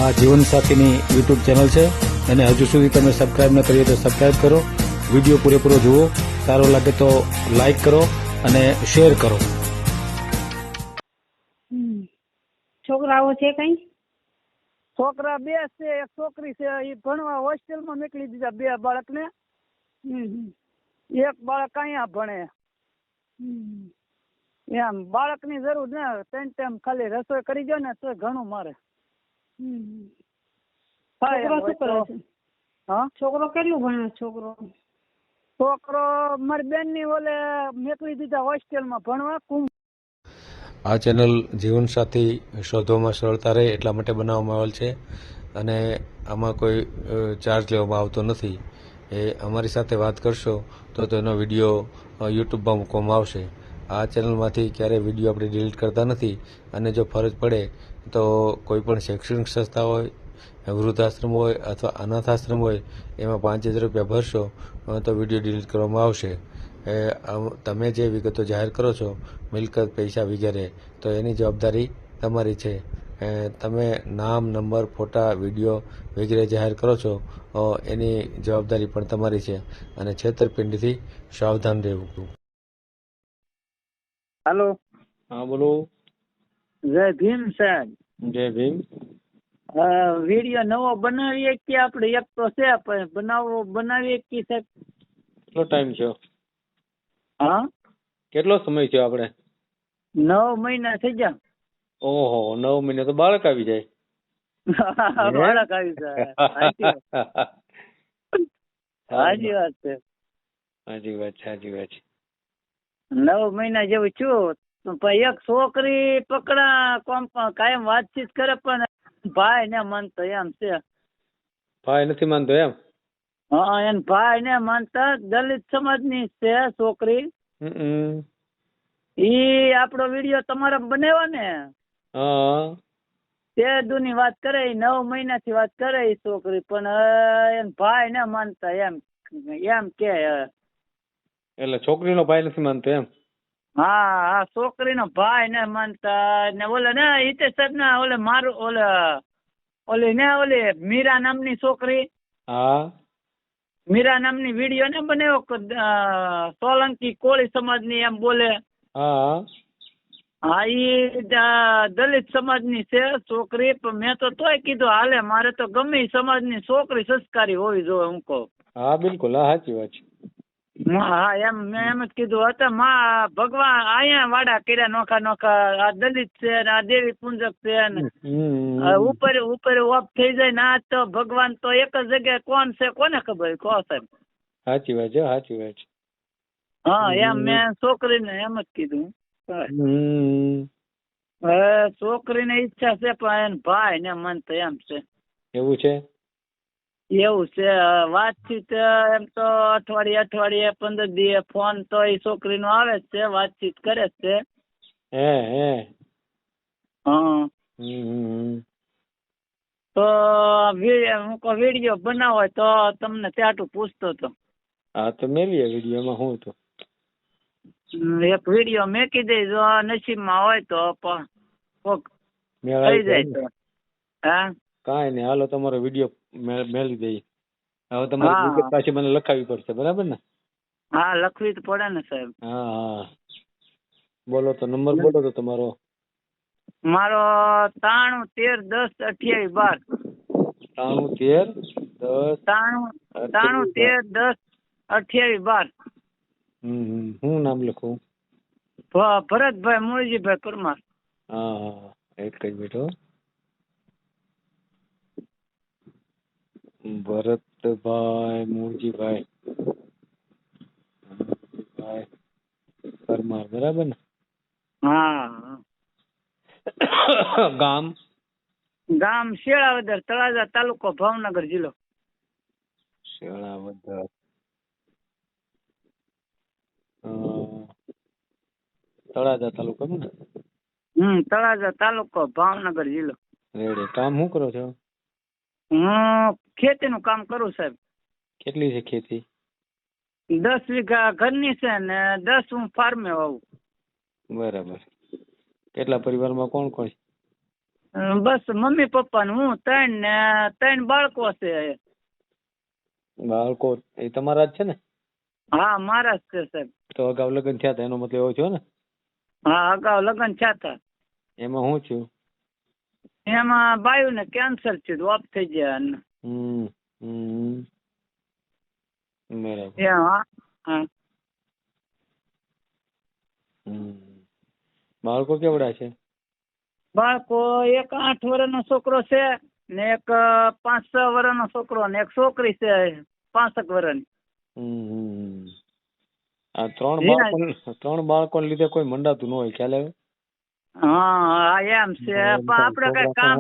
આ જીવનસાથીની YouTube channel છે અને હજુ સુધી તમે સબસ્ક્રાઇબ ન કરી હોય તો સબસ્ક્રાઇબ કરો. વિડીયો પૂરેપૂરો જુઓ, સારો લાગે તો લાઈક કરો અને શેર કરો. છોકરાઓ છે કઈ? છોકરા બે છે, એક છોકરી છે. એ ભણવા હોસ્ટેલમાં મોકલી દીધા બે બાળકને. એક બાળક અહીંયા ભણે. એમ બાળકની જરૂર ને, ત્રણ ટાઈમ ખાલી રસોઈ કરી દો ને તો ઘણું મારે. છોકરો શું કરે છે? હા, છોકરો કેટલું ભણે? છોકરો મારી બેન ની ઓલે મોકલી દીધા હોસ્ટેલમાં ભણવા. આ ચેનલ જીવનસાથી શોધવામાં સરળતા રહે એટલા માટે બનાવવામાં આવેલ છે અને આમાં કોઈ ચાર્જ લેવામાં આવતો નથી. એ અમારી સાથે વાત કરશો તો તેનો વિડીયો યુટ્યુબમાં મૂકવામાં આવશે. આ ચેનલમાંથી ક્યારેય વિડીયો આપણે ડિલીટ કરતા નથી અને જો ફરજ પડે તો કોઈ પણ શૈક્ષણિક સંસ્થા હોય, વૃદ્ધાશ્રમ હોય અથવા અનાથાશ્રમ હોય એમાં 5000 રૂપિયા ભરશો તો વિડીયો ડિલીટ કરવામાં આવશે. તમે જે વિગતો જાહેર કરો છો, મિલકત, પૈસા વગેરે, તો એની જવાબદારી તમારી છે. તમે નામ, નંબર, ફોટા, વિડીયો વગેરે જાહેર કરો છો એની જવાબદારી પણ તમારી છે અને છેતરપિંડીથી સાવધાન રહેવું. હાલો. હા, બોલો. જય ભીમ સાહેબ. જય ભીમ. વિડીયો નવો બનાવીએ કે આપણે? એક તો છે પણ બનાવીએ કે સાહેબ? કેટલો ટાઈમ છે? હા, કેટલો સમય છે આપણે? 9 મહિના થઈ ગયા. ઓહો, 9 મહિને તો બાળક આવી જાય. બાળક આવી જાય. સાચી વાત છે. સાચી વાત છે. 9 મહિના જેવું છું. એક છોકરી પકડા કાયમ વાતચીત કરે પણ ભાઈ ને માનતો એમ છે. ભાઈ નથી માનતો એમ? હા, એને ભાઈ ને માનતા. દલિત સમાજ ની છે છોકરી. ઈ આપણો વિડીયો તમારે બનાવ્યો ને, તે દુની વાત કરે. 9 મહિનાથી વાત કરે એ છોકરી, પણ એમ ભાઈ ને માનતા એમ કે. એટલે છોકરીનો ભાઈ નથી માનતો એમ? હા, છોકરીનો ભાઈ ને માનતા. ને ઓલે ને હિતેશ સાહેબ ને ઓલે મારું ઓલે મીરા નામની છોકરી. હા, મીરા નામની વિડીયો ને બનાવ્યો. સોલંકી કોળી સમાજ ની એમ બોલે. હા, હા, ઈ દલિત સમાજ ની છે છોકરી. પણ મેં તો તોય કીધું હાલે, મારે તો ગમે સમાજ ની છોકરી સંસ્કારી હોવી જોઈએ. હું કહું. હા, બિલકુલ. હા, સાચી વાત છે. હા, એમ મેં એમ જ કીધું. હતા ભગવાન અહીંયા વાડા કર્યા નોખા. આ દલિત છે ને આ દેવી પૂંજક છે ને ઉપર ઓફ થઈ જાય ને. આ તો ભગવાન તો એક જ જગ્યાએ કોણ છે કોને ખબર? કહો સાહેબ. સાચી વાત છે. હા, એમ મેં છોકરીને એમ જ કીધું. છોકરીને ઈચ્છા છે પણ એને ભાઈ ને માનતો એમ છે. એવું છે? એવું છે. વાતચીત એમ તો અઠવાડિયે 15 દિવસે ફોન તો એ છોકરી નો આવે જ છે. વાતચીત કરે જ છે. હા, તો હું કહું વિડીયો બનાવો તો તમને ત્યાંટું પૂછતો હતો. હા, તો મેલીએ વિડીયોમાં. હું તો એક વિડીયો મેકી દઈ, જો નસીબમાં હોય તો કોક મેળાઈ થઈ જાય તો. હા, કાંઈ નહીં, હાલો તમારો વિડીયો મેલી દઈએ. હવે તમારી વિગત પાછી મને લખાવી પડશે, બરાબર ને? હા, લખવી તો પડે ને સાહેબ. હા, બોલો તો. નંબર બોલો તો તમારો. મારો 93 13 10 28 હું નામ લખું? ભરતભાઈ મૂળજીભાઈ પરમાર. હા, એક જ મિનિટ. ભરતભાઈ મૂળજીભાઈ પરમાર, બરાબર ને? હા. ગામ શેળાવદર, તળાજા તાલુકો, ભાવનગર જિલ્લો. શેળાવદર, તળાજા તાલુકો ને? તળાજા તાલુકો, ભાવનગર જિલ્લો. રેડી. કામ શું કરો છો? હું ખેતીનું કામ કરું સાહેબ. કેટલી છે ખેતી? 10 વીઘા ઘરની છે ને 10 હું ફાર્મે વાવું. બરાબર. કેટલા પરિવારમાં કોણ કોણ? બસ મમ્મી પપ્પા ને હું ત્રણ બાળકો છે. બાળકો એ તમારા જ છે ને? હા મારા જ છે સાહેબ. તો અગાઉ લગ્ન થયા હતા એનો મતલબ એવો થયો ને? હા અગાઉ લગ્ન થયા હતા. એમાં શું થયું? એમાં બાયુ ને કેન્સર થયું, ઓફ થઈ ગયા. બરાબર. હા. બાળકો કેવડા છે? બાળકો એક 8 વર્ષનો છોકરો છે ને એક 5-6 વર્ષનો છોકરો ને એક છોકરી છે 5 વર્ષની. આ ત્રણ બાળકોને લીધે કોઈ મંડાતું ન હોય, ખ્યાલ આવે? હા એમ છે. પણ આપડે કઈ કામ,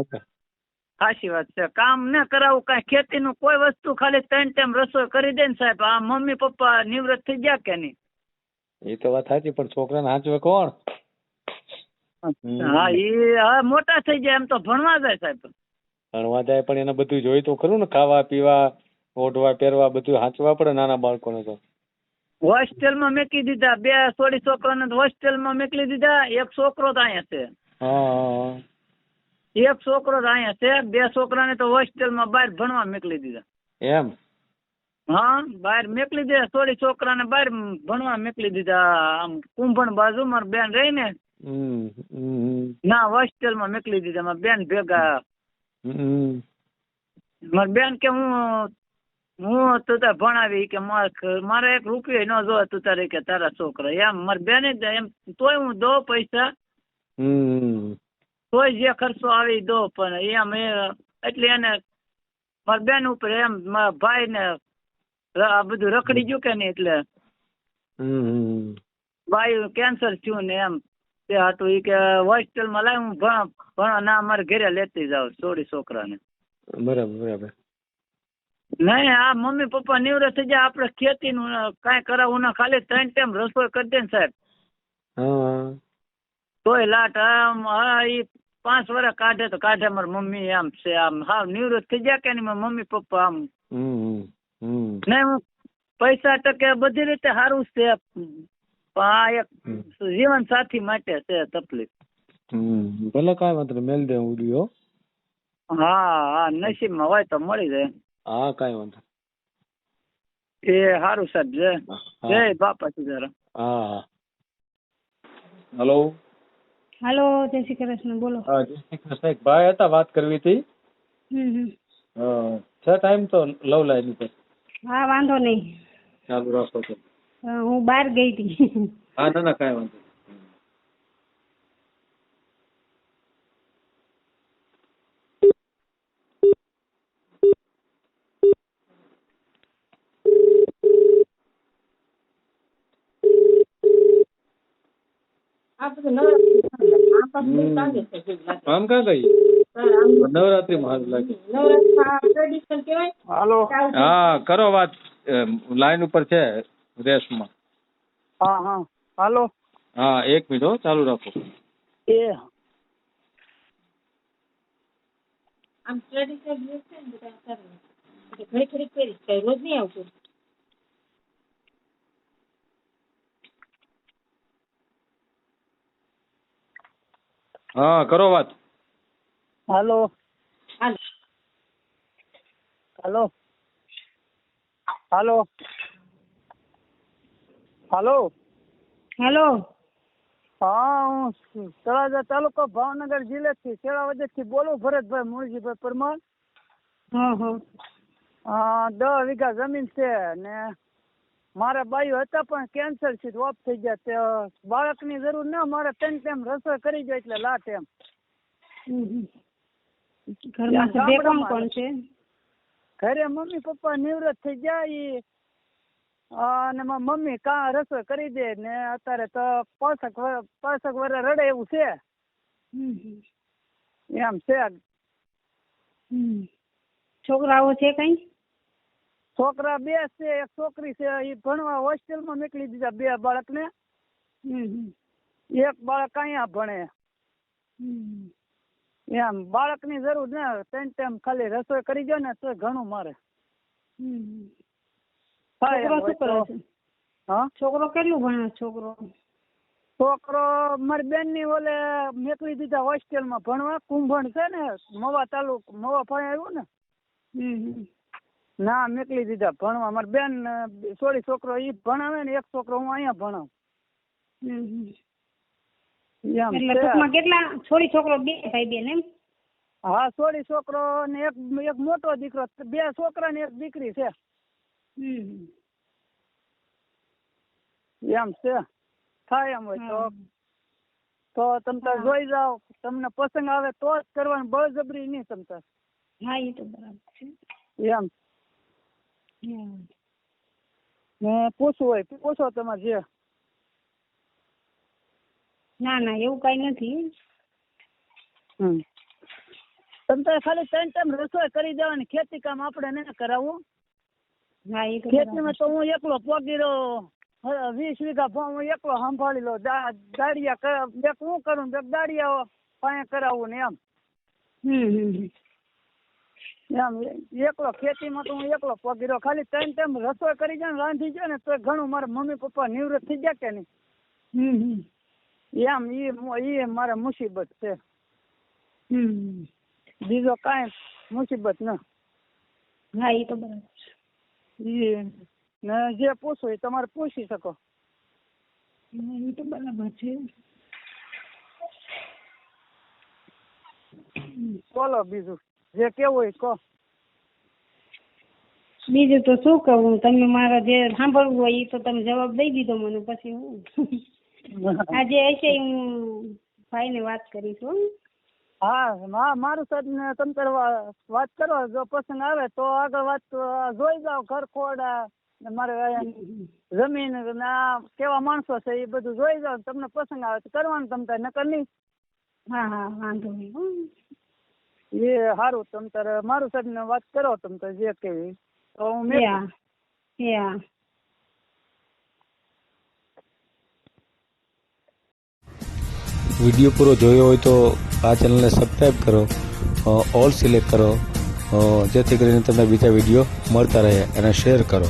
સાચી વાત છે, કામ ન કરાવું કઈ ખેતી નું કોઈ વસ્તુ, ખાલી 3 ટાઈમ રસોઈ કરી દે ને સાહેબ. આ મમ્મી પપ્પા નિવૃત્ત થઈ ગયા કે નહીં? એ તો વાત સાચી, પણ છોકરાને સાચવે કોણ? હા એ હવે મોટા થઈ ગયા, એમ તો ભણવા જાય સાહેબ. ભણવા જાય પણ એને બધું જોઈ તો ખરું ને, ખાવા પીવા ઓઢવા પહેરવા બધું સાચવા પડે નાના બાળકોને. તો હોસ્ટેલમાં મેકી દીધા, 2 છોડી છોકરાને હોસ્ટેલમાં મેકલી દીધા. એક છોકરો તો અહીંયા છે. એક છોકરો તો અહીંયા છે, 2 છોકરાને તો હોસ્ટેલમાં બહાર ભણવા મેકલી દીધા. એમ? હા બહાર મેકલી દીધા, થોડી છોકરાને બહાર ભણવા મેકલી દીધા. આમ કુંભણ બાજુ મારી બેન રહી ને, ના હોસ્ટેલમાં મેકલી દીધા. મારી બેન ભેગા. મારી બેન કે હું તું તાર ભણાવી કે મારે 1 રૂપિયો ન જોવે તું તારે કે તારા છોકરા. એમ મારી બેને એમ તોય હું દો પૈસા, તોય જે ખર્ચો આવી દો. પણ એમ એટલે એને મારી બેન ઉપર એમ મારા ભાઈ ને આ બધું રખડી ગયું કે નહીં, એટલે ભાઈ કેન્સર થયું ને એમ તે હતું. એ કે હોસ્ટેલમાં લાવી હું ભણવા ના અમારે ઘરે લેતી જાવ છોડી છોકરાને. બરાબર. નહીં આ મમ્મી પપ્પા નિવૃત્ત થઈ જાય, આપડે ખેતી નું કઈ કરાવવું ના, ખાલી 3 ટાઈમ રસોઈ કરી દે ને સાહેબ, તોય લાટ. એ 5 વર્ષ કાઢે તો કાઢે. મારી મમ્મી એમ છે, આમ હા નિવૃત્ત થઈ ગયા કે નહીં મારા મમ્મી પપ્પા. આમ નહીં હું પૈસા ટકે બધી રીતે સારું છે, પણ આ એક જીવન સાથી માટે છે તકલીફ. ભલે કાંઈ વાંધો નહીં, મેલ દે ઉડ્યો. હા નસીબમાં હોય તો મળી જાય. હા કાંઈ વાંધો. એ સારું સાહેબ. જય બાપા સીતારામ. હા. હલો. હાલો, જય શ્રી કૃષ્ણ. બોલો. હા જય શ્રી કૃષ્ણ. એક ભાઈ હતા, વાત કરવી હતી. છે ટાઈમ તો લવ લાઈન ઉપર? હા વાંધો નહીં, ચાલુ રાખો છો. હું બહાર ગઈ હતી. હા ના કાંઈ વાંધો. આમ ક્યાં ગઈ? નવરાત્રી માં લાગે. હા કરો વાત, લાઈન ઉપર છે રેસમાં. હા હાલો. હા 1 મિનિટ ચાલુ રાખો. આમ ટ્રેડિશનલ છે ને બધા ઘણી ખરી પહેરી છે, રોજ નહીં આવતું. હા કરો વાત. હાલો. હેલો. હા હું તળાજા તાલુકો ભાવનગર જિલ્લાથી સેવાવદર થી બોલું, ભરતભાઈ મુરજીભાઈ પરમાર. 10 વીઘા જમીન છે ને મારા બાયુ હતા પણ કેન્સર છે, ઓફ થઈ ગયા. તે બાળકની જરૂર ના, મારે 3 ટાઈમ રસોઈ કરી જાય એટલે લાટ એમ. ઘરમાં કોણ છે? ઘરે મમ્મી પપ્પા નિવૃત્ત થઈ ગયા, અને મારી મમ્મી રસોઈ કરી દે ને. અત્યારે તો 65 વર્ષ રડે એવું છે. એમ છે. છોકરાઓ છે કઈ? છોકરા 2 છે, એક છોકરી છે. એ ભણવા હોસ્ટેલમાં મોકલી દીધા 2 બાળકને. એક બાળક અહીંયા ભણે. એમ બાળકની જરૂર ને, 3 ટાઈમ ખાલી રસોઈ કરી દો ને તો ઘણું મારે. છોકરો શું કરે છે? છોકરો કેટલું ભણે? છોકરો છોકરો મારી બેન ની ઓલે મેકલી દીધા હોસ્ટેલમાં ભણવા. કુંભણ છે ને મવા મવા ફાઈ આવ્યું ને. ના મેકલી દીધા ભણવા. મારી બેન સોળી છોકરો ઈ ભણાવે ને એક છોકરો હું અહીંયા ભણાવું. એટલે ટૂંકમાં કેટલા છોડી છોકરો બે ભાઈ બેન એમ? હા સોળી છોકરો ને એક મોટો દીકરો, બે છોકરા ને એક દીકરી છે. એમ છે. થાય એમ હોય તો તમ તાર જોઈ જાઓ. તમને પસંદ આવે તો જ કરવાનું, બળજબરી નહીં તમ તાર. હા એ તો બરાબર છે. એમ ને પૂછવું હોય પૂછો તમારે જે. ના ના એવું કઈ નથી. તમ તારે ખાલી 3 ટાઈમ રસોઈ કરી દેવાની. ખેતી કામ આપણે નહીં કરાવવું. હા એ તો ખેતીમાં તો હું એકલો પોગી રહ્યો. 20 વીઘા હું એકલો સંભાળી લો. દાડિયા એક હું કરું, દાડિયા પાસે કરાવવું ને એમ. એમ એકલો ખેતીમાં તો હું એકલો પોગી રહ્યો. ખાલી 3 ટાઈમ રસોઈ કરી જાય ને રાંધી જાય ને તો ઘણું. મારા મમ્મી પપ્પા નિવૃત્ત થઈ ગયા કે નહીં. એમ ઈ મારે મુસીબત છે. બીજો કાંઈ મુસીબત ન. હા એ તો બરાબર છે. ને જે પૂછવું એ તમારે પૂછી શકો. એ તો બરાબર છે. બોલો બીજું જે કેવું હોય કહો. બીજું તો શું કહું, તમે મારા જે સાંભળવું હોય એ તો તમે જવાબ દઈ દીધો મને. પછી હું આજે હશે હું ભાઈને વાત કરીશું. હા મારું સાહેબ ને તમે વાત કરો. જો પસંદ આવે તો આગળ વાત જોઈ જાઓ. ઘર ખોડા મારે જમીન કેવા માણસો છે એ બધું જોઈ જાઓ. તમને પસંદ આવે તો કરવાનું તમ તારે, નકર નહીં. હા વાંધો નહીં. એ સારું. તમ તારે મારું સાહેબ ને વાત કરો તમ તારે જે કેવી. તો હું વિડીયો પૂરો જોયો હોય તો આ ચેનલને સબસ્ક્રાઈબ કરો, ઓલ સિલેક્ટ કરો, જેથી કરીને તમને બીજા વિડીયો મળતા રહે અને શેર કરો.